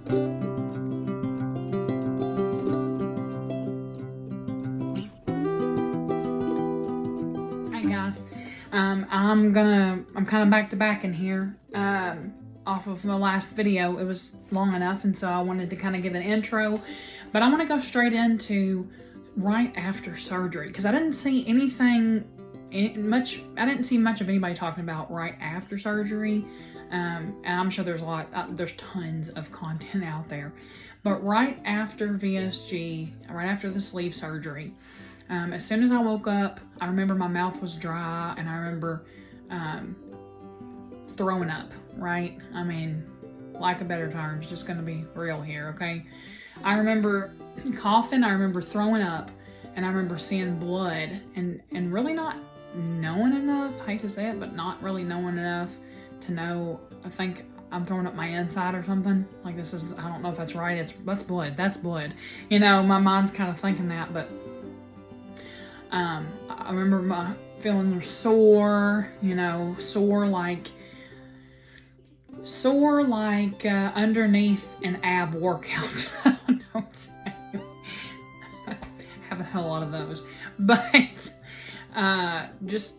Guys, I'm kind of back to back in here off of the last video. It was long enough, and so I wanted to kind of give an intro, but I want to go straight into right after surgery, because I didn't see anything much. I didn't see much of anybody talking about right after surgery, and I'm sure there's there's tons of content out there, but right after VSG, right after the sleeve surgery, as soon as I woke up, I remember my mouth was dry, and I remember throwing up, right? I mean, lack of better terms, just gonna be real here, okay? I remember coughing, I remember throwing up, and I remember seeing blood, and really not knowing enough, hate to say it, but not really knowing enough to know, I think I'm throwing up my inside or something. Like, this is, I don't know if that's right, that's blood. You know, my mind's kind of thinking that, but I remember my feeling sore, you know, sore like underneath an ab workout. I don't know what to say. Haven't had a lot of those, but just,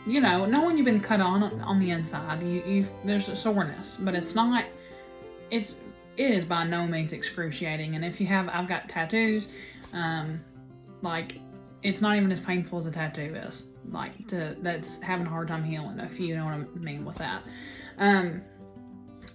you know, knowing you've been cut on the inside, there's a soreness, but it is by no means excruciating. And if you have, I've got tattoos, like, it's not even as painful as a tattoo is. Like, that's having a hard time healing, if you know what I mean with that.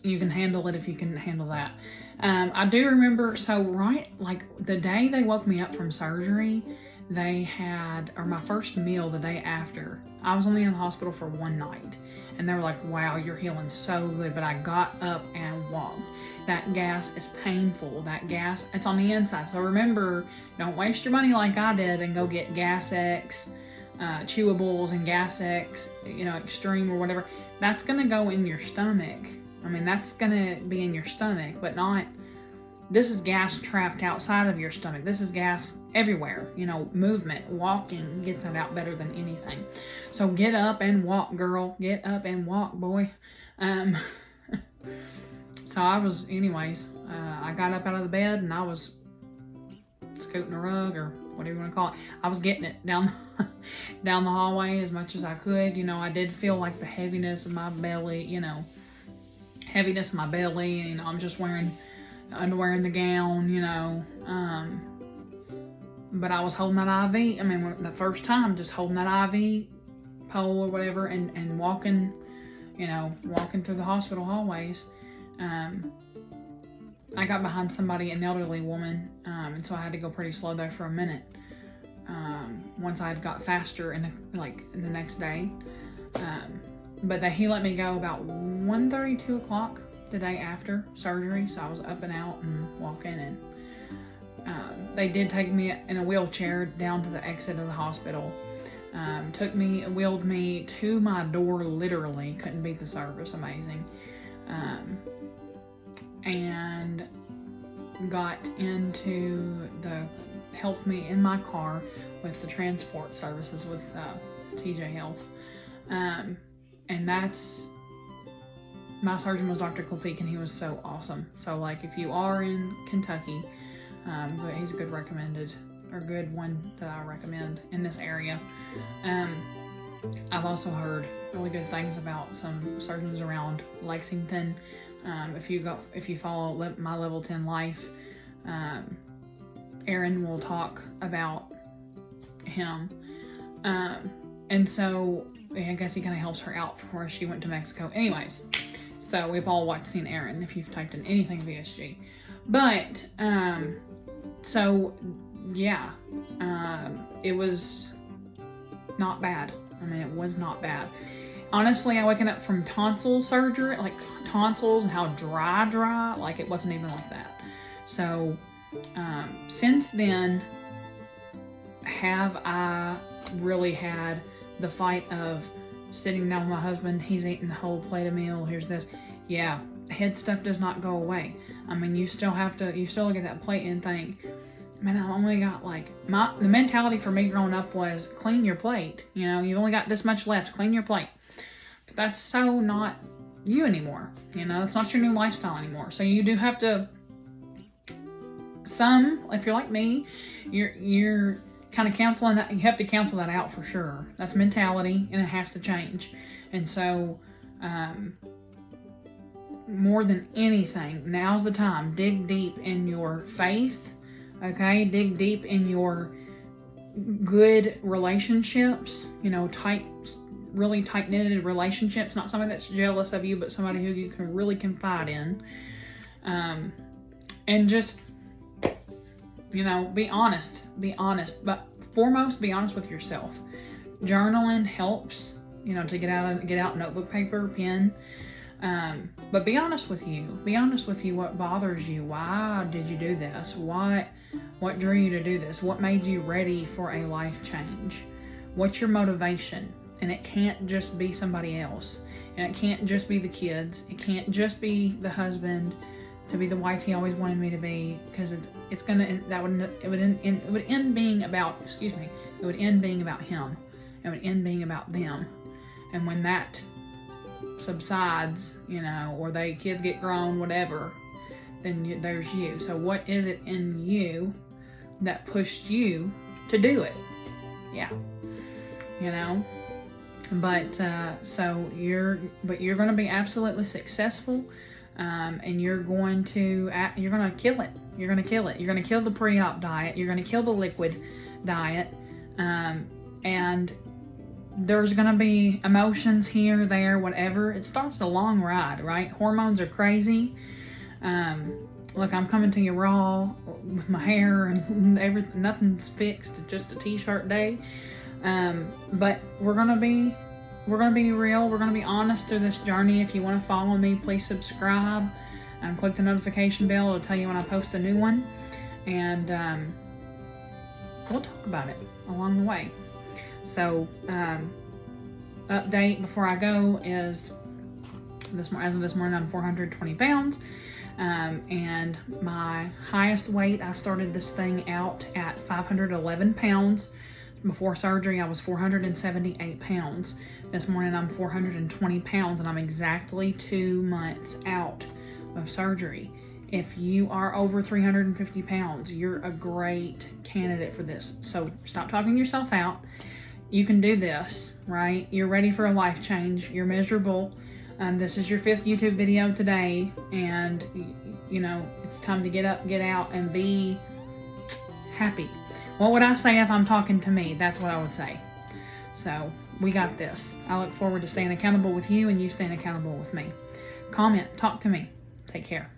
You can handle it if you can handle that. I do remember, so right, like, the day they woke me up from surgery, they had, or my first meal the day after, I was only in the hospital for one night, and they were like, wow, you're healing so good, but I got up and walked. That gas is painful. That gas, it's on the inside. So remember, don't waste your money like I did and go get Gas X, chewables and Gas X, you know, Extreme or whatever. That's gonna go in your stomach. I mean, that's gonna be in your stomach, but not, this is gas trapped outside of your stomach. This is gas everywhere. You know, movement, walking gets that out better than anything. So get up and walk, girl. Get up and walk, boy. So I was, anyways, I got up out of the bed and I was scooting a rug or whatever you want to call it. I was getting it down the hallway as much as I could. You know, I did feel like the heaviness of my belly, you know, you know, I'm just wearing underwear and the gown, you know, but I was holding that IV. I mean, the first time, just holding that IV pole or whatever and walking, you know, walking through the hospital hallways. I got behind somebody, an elderly woman, and so I had to go pretty slow there for a minute. Once I had got faster the next day, but he let me go about 1:30, 2 o'clock the day after surgery, so I was up and out and walking, and they did take me in a wheelchair down to the exit of the hospital. Wheeled me to my door, literally, couldn't beat the service, amazing. And got helped me in my car with the transport services with TJ Health. And my surgeon was Dr. Klefik, and he was so awesome. So, like, if you are in Kentucky, but he's a good one that I recommend in this area. I've also heard really good things about some surgeons around Lexington. If you follow my Level 10 Life, Erin will talk about him. And so I guess he kind of helps her out before she went to Mexico. Anyways, so we've all seen Erin if you've typed in anything VSG. But, so yeah, it was not bad. I mean, it was not bad. Honestly, I waking up from tonsil surgery, like tonsils and how dry, like it wasn't even like that. So, since then, have I really had the fight of sitting down with my husband, he's eating the whole plate of meal, here's this. Yeah, head stuff does not go away. I mean, you still look at that plate and think, man, I only got the mentality for me growing up was clean your plate. You know, you've only got this much left, clean your plate. But that's so not you anymore. You know, it's not your new lifestyle anymore. So you do have to, if you're like me, you're kind of counseling that. You have to counsel that out for sure. That's mentality, and it has to change. And so, more than anything, now's the time. Dig deep in your faith, okay? Dig deep in your good relationships, you know, really tight-knitted relationships, not somebody that's jealous of you, but somebody who you can really confide in. And just, you know, be honest, but foremost, be honest with yourself. Journaling helps, you know, to get out notebook, paper, pen. But be honest with you. Be honest with you. What bothers you? Why did you do this? What drew you to do this? What made you ready for a life change? What's your motivation? And it can't just be somebody else. And it can't just be the kids. It can't just be the husband to be the wife he always wanted me to be, because it would end being about him. It would end being about them. And when that subsides, you know, or the kids get grown, whatever, then there's you. So what is it in you that pushed you to do it? Yeah, you know. But you're going to be absolutely successful, and you're going to kill it. You're going to kill it. You're going to kill the pre-op diet. You're going to kill the liquid diet, and there's going to be emotions here, there, whatever. It starts a long ride, right? Hormones are crazy. Look, I'm coming to you raw with my hair and everything. Nothing's fixed. Just a t-shirt day. But we're going to be real. We're going to be honest through this journey. If you want to follow me, please subscribe and click the notification bell. It'll tell you when I post a new one. And we'll talk about it along the way. So, update before I go is as of this morning, I'm 420 pounds. And my highest weight, I started this thing out at 511 pounds. Before surgery, I was 478 pounds. This morning, I'm 420 pounds, and I'm exactly 2 months out of surgery. If you are over 350 pounds, you're a great candidate for this. So stop talking yourself out. You can do this, right? You're ready for a life change. You're miserable. This is your 5th YouTube video today, and you know, it's time to get up, get out, and be happy. What would I say if I'm talking to me? That's what I would say. So we got this. I look forward to staying accountable with you, and you staying accountable with me. Comment, talk to me. Take care.